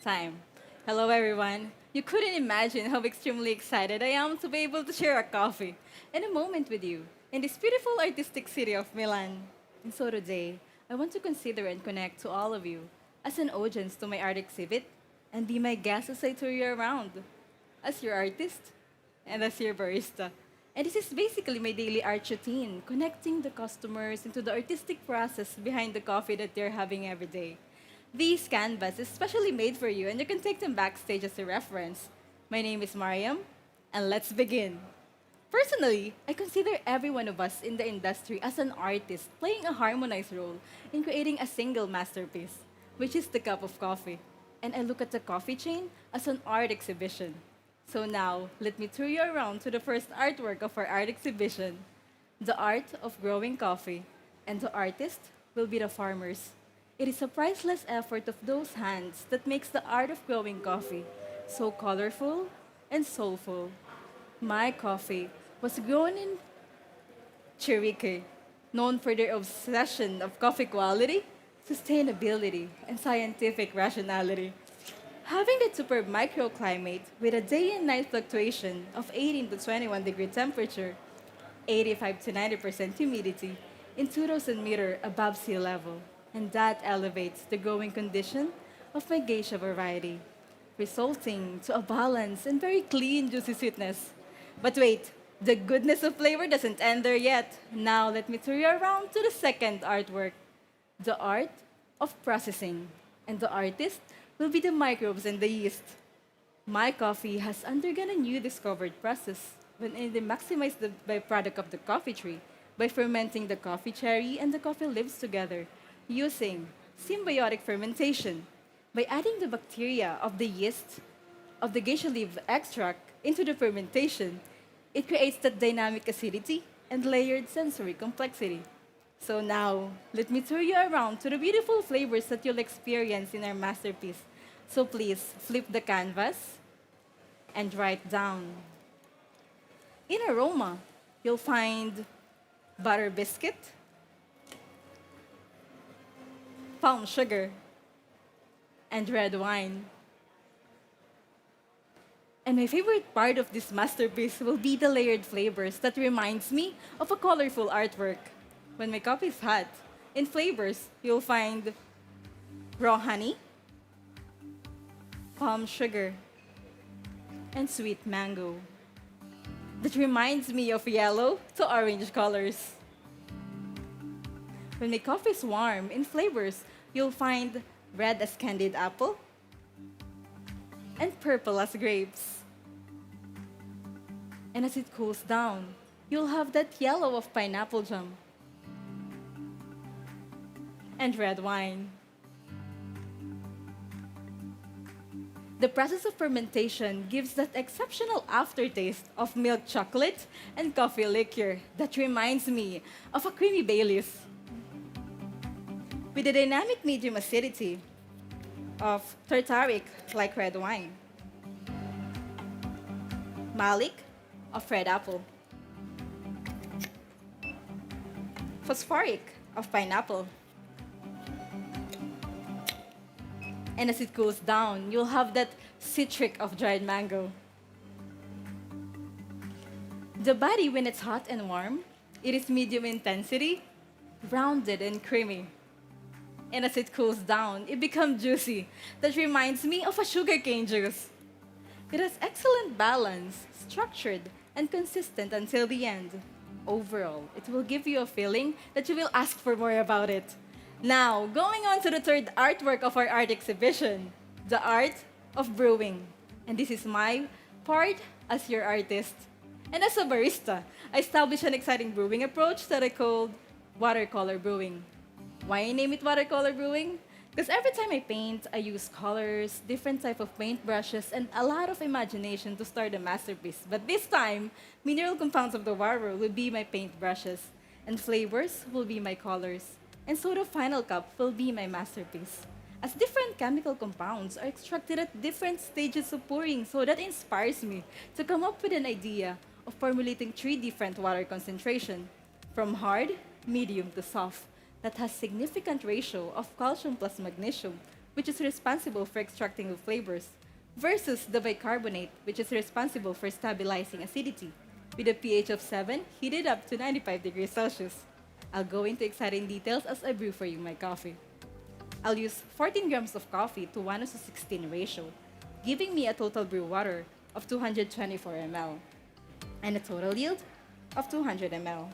Time. Hello, everyone. You couldn't imagine how extremely excited I am to be able to share a coffee and a moment with you in this beautiful artistic city of Milan. And so today, I want to consider and connect to all of you as an audience to my art exhibit and be my guest as I tour you around as your artist and as your barista. And this is basically my daily art routine, connecting the customers into the artistic process behind the coffee that they're having every day. These canvas is specially made for you, and you can take them backstage as a reference. My name is Mariam, and let's begin. Personally, I consider every one of us in the industry as an artist playing a harmonized role in creating a single masterpiece, which is the cup of coffee. And I look at the coffee chain as an art exhibition. So now, let me tour you around to the first artwork of our art exhibition, the art of growing coffee. And the artist will be the farmers. It is a priceless effort of those hands that makes the art of growing coffee so colorful and soulful. My coffee was grown in Chirique, known for their obsession of coffee quality, sustainability, and scientific rationality. Having that superb microclimate with a day and night fluctuation of 18 to 21-degree temperature, 85 to 90% humidity, in 2,000 meter above sea level, and that elevates the growing condition of my geisha variety, resulting to a balanced and very clean, juicy sweetness. But wait, the goodness of flavor doesn't end there yet. Now let me turn you around to the second artwork, the art of processing. And the artist will be the microbes and the yeast. My coffee has undergone a new discovered process when they maximize the byproduct of the coffee tree by fermenting the coffee cherry and the coffee leaves together using symbiotic fermentation. By adding the bacteria of the yeast of the geisha leaf extract into the fermentation, it creates that dynamic acidity and layered sensory complexity. So now, let me tour you around to the beautiful flavors that you'll experience in our masterpiece. So please flip the canvas and write down. In aroma, you'll find butter biscuit, palm sugar, and red wine. And my favorite part of this masterpiece will be the layered flavors that reminds me of a colorful artwork. When my coffee is hot, in flavors, you'll find raw honey, palm sugar, and sweet mango. That reminds me of yellow to orange colors. When my coffee is warm, in flavors, you'll find red as candied apple and purple as grapes. And as it cools down, you'll have that yellow of pineapple jam and red wine. The process of fermentation gives that exceptional aftertaste of milk chocolate and coffee liqueur that reminds me of a creamy Baileys. With a dynamic medium acidity of tartaric, like red wine, malic, of red apple, phosphoric, of pineapple. And as it cools down, you'll have that citric of dried mango. The body, when it's hot and warm, it is medium intensity, rounded and creamy. And as it cools down, it becomes juicy. That reminds me of a sugarcane juice. It has excellent balance, structured, and consistent until the end. Overall, it will give you a feeling that you will ask for more about it. Now, going on to the third artwork of our art exhibition, the art of brewing. And this is my part as your artist. And as a barista, I established an exciting brewing approach that I called watercolor brewing. Why I name it watercolor brewing? Because every time I paint, I use colors, different type of paint brushes, and a lot of imagination to start a masterpiece. But this time, mineral compounds of the water will be my paint brushes, and flavors will be my colors. And so the final cup will be my masterpiece. As different chemical compounds are extracted at different stages of pouring, so that inspires me to come up with an idea of formulating three different water concentration, from hard, medium to soft, that has significant ratio of calcium plus magnesium which is responsible for extracting the flavors, versus the bicarbonate, which is responsible for stabilizing acidity, with a pH of 7 heated up to 95 degrees Celsius. I'll go into exciting details as I brew for you my coffee. I'll use 14 grams of coffee to 1:16 ratio, giving me a total brew water of 224 ml and a total yield of 200 ml.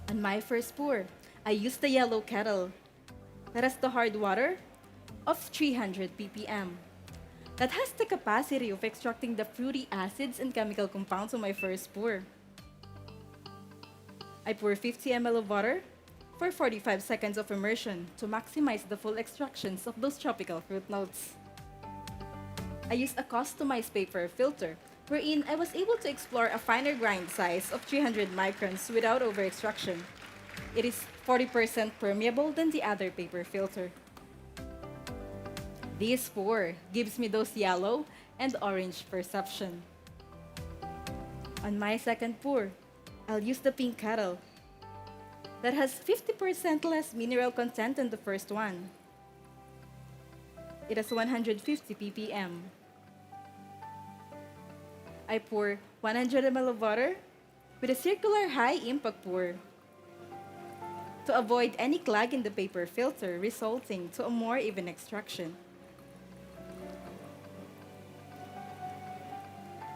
On my first pour, I used the yellow kettle that has the hard water of 300 ppm. That has the capacity of extracting the fruity acids and chemical compounds on my first pour. I pour 50 ml of water for 45 seconds of immersion to maximize the full extractions of those tropical fruit notes. I used a customized paper filter wherein I was able to explore a finer grind size of 300 microns without over extraction. It is 40% permeable than the other paper filter. This pour gives me those yellow and orange perception. On my second pour, I'll use the pink kettle that has 50% less mineral content than the first one. It has 150 ppm. I pour 100 ml of water with a circular high impact pour to avoid any clog in the paper filter, resulting to a more even extraction.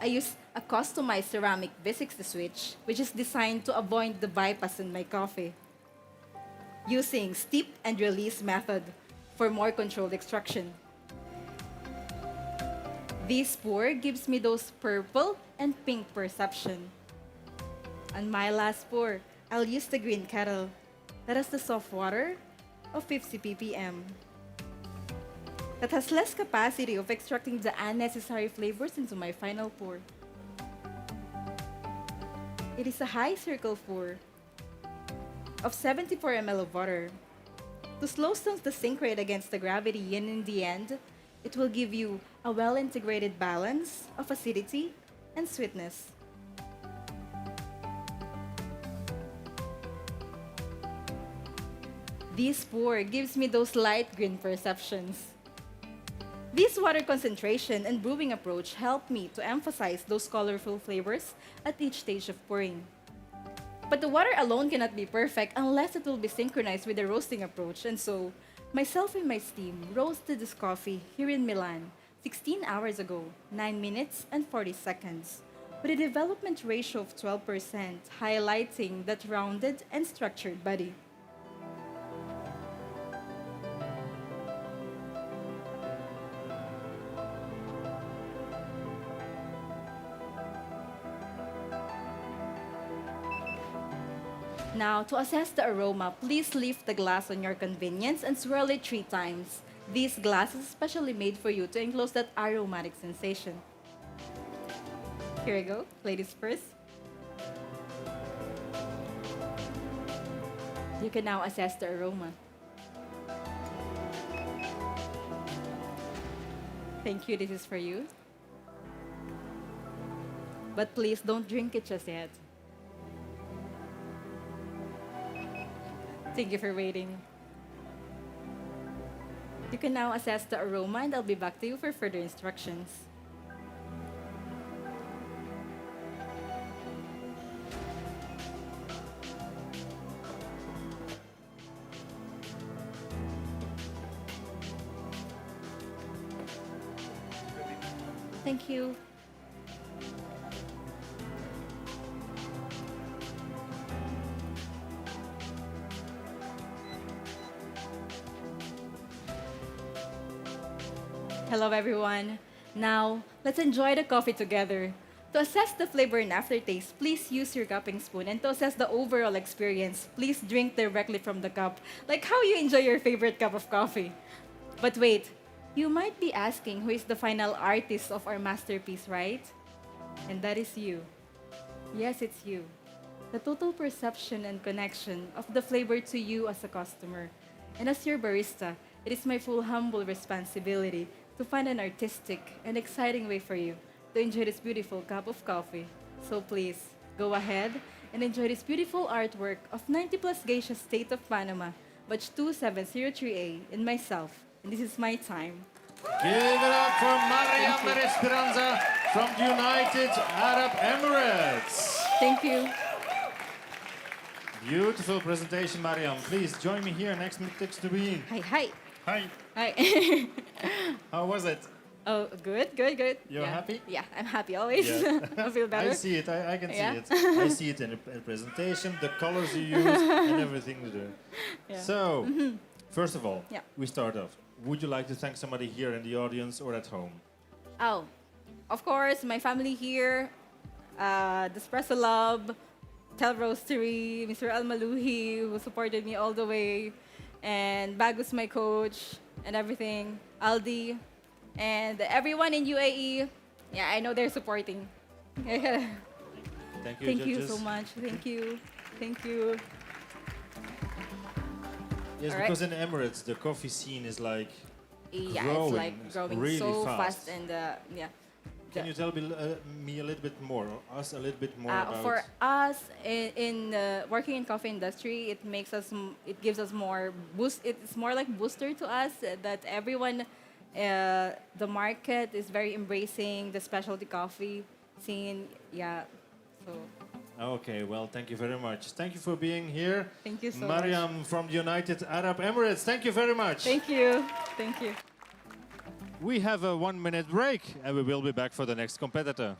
I use a customized ceramic V60 switch, which is designed to avoid the bypass in my coffee, using steep and release method for more controlled extraction. This pour gives me those purple and pink perception. On my last pour, I'll use the green kettle that has the soft water of 50 ppm. That has less capacity of extracting the unnecessary flavors into my final pour. It is a high circle pour of 74 ml of water to slow down the sink rate against the gravity, and in the end, it will give you a well-integrated balance of acidity and sweetness. This pour gives me those light green perceptions. This water concentration and brewing approach help me to emphasize those colorful flavors at each stage of pouring. But the water alone cannot be perfect unless it will be synchronized with the roasting approach, and so myself and my team roasted this coffee here in Milan 16 hours ago, 9 minutes and 40 seconds, with a development ratio of 12%, highlighting that rounded and structured body. Now, to assess the aroma, please lift the glass on your convenience and swirl it 3 times. This glass is specially made for you to enclose that aromatic sensation. Here we go, ladies first. You can now assess the aroma. Thank you, this is for you. But please don't drink it just yet. Thank you for waiting. You can now assess the aroma, and I'll be back to you for further instructions. Thank you. Hello, everyone. Now, let's enjoy the coffee together. To assess the flavor and aftertaste, please use your cupping spoon. And to assess the overall experience, please drink directly from the cup, like how you enjoy your favorite cup of coffee. But wait, you might be asking who is the final artist of our masterpiece, right? And that is you. Yes, it's you. The total perception and connection of the flavor to you as a customer. And as your barista, it is my full humble responsibility to find an artistic and exciting way for you to enjoy this beautiful cup of coffee. So please, go ahead and enjoy this beautiful artwork of 90 plus Geisha State of Panama batch 2703A, and myself. And this is my time. Give it up for Mariam Esperanza from the United Arab Emirates. Thank you. Beautiful presentation, Mariam. Please join me here next to me. Hi, hi. Hi. Hi. How was it? Oh, good, good, good. You're happy? Yeah, I'm happy always. Yeah. I feel better. I see it. I can Yeah. see it. I see it in the presentation, the colors you use, and everything you do. Yeah. So, first of all, Yeah. we start off. Would you like to thank somebody here in the audience or at home? Oh, of course, my family here, Despresso Lab, Tel Roastery, Mr. Al Maluhi, who supported me all the way, and Bagus, my coach, and everything, Aldi, and everyone in UAE. Yeah, I know they're supporting. Thank you, Thank you judges. so much. Thank you. Thank you. Yes, All right. because in Emirates, the coffee scene is like Yeah, growing, it's like growing really so fast. fast, and yeah. Can you tell me a little bit more, us a little bit more about... For us in working in coffee industry, it makes us it gives us more boost. It's more like booster to us that everyone, the market is very embracing the specialty coffee scene. Yeah, so Okay, well, thank you very much. Thank you for being here. Thank you so Mariam from the United Arab Emirates, thank you very much. thank you, thank you. We have a 1-minute break and we will be back for the next competitor.